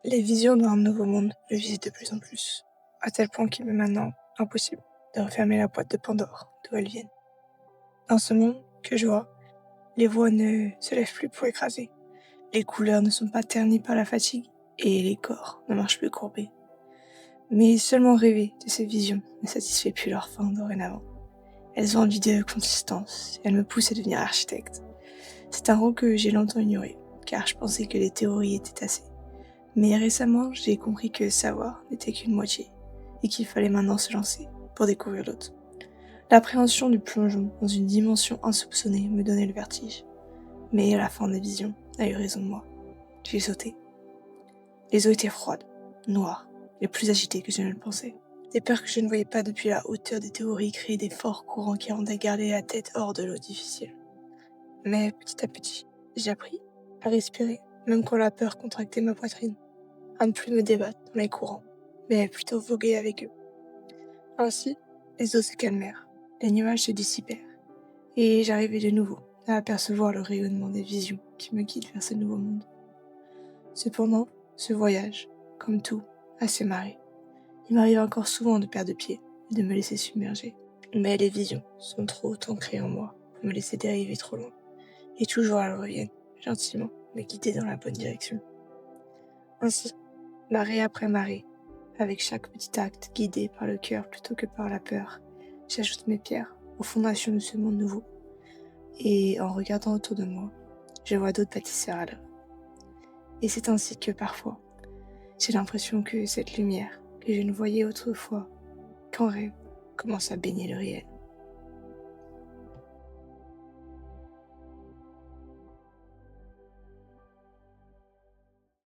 Les visions d'un nouveau monde me visitent de plus en plus, à tel point qu'il m'est maintenant impossible de refermer la boîte de Pandore, d'où elles viennent. Dans ce monde que je vois, les voix ne se lèvent plus pour écraser, les couleurs ne sont pas ternies par la fatigue, et les corps ne marchent plus courbés. Mais seulement rêver de ces visions ne satisfait plus leur faim dorénavant. Elles ont envie de consistance, et elles me poussent à devenir architecte. C'est un rôle que j'ai longtemps ignoré, car je pensais que les théories étaient assez. Mais récemment, j'ai compris que savoir n'était qu'une moitié, et qu'il fallait maintenant se lancer pour découvrir l'autre. L'appréhension du plongeon dans une dimension insoupçonnée me donnait le vertige. Mais la fin des visions a eu raison de moi. J'ai sauté. Les eaux étaient froides, noires, et plus agitées que je ne le pensais. Des peurs que je ne voyais pas depuis la hauteur des théories créaient des forts courants qui rendaient garder la tête hors de l'eau difficile. Mais petit à petit, j'ai appris à respirer, même quand la peur contractait ma poitrine, à ne plus me débattre dans les courants, mais plutôt voguer avec eux. Ainsi, les eaux se calmèrent, les nuages se dissipèrent, et j'arrivais de nouveau à apercevoir le rayonnement des visions qui me guident vers ce nouveau monde. Cependant, ce voyage, comme tout, a ses marées. Il m'arrive encore souvent de perdre pied et de me laisser submerger. Mais les visions sont trop ancrées en moi pour me laisser dériver trop loin. Et toujours elles reviennent, gentiment, me guider dans la bonne direction. Ainsi, marée après marée, avec chaque petit acte guidé par le cœur plutôt que par la peur, j'ajoute mes pierres aux fondations de ce monde nouveau. Et en regardant autour de moi, je vois d'autres bâtisseurs à l'œuvre. Et c'est ainsi que parfois, j'ai l'impression que cette lumière que je ne voyais autrefois qu'en rêve commence à baigner le réel.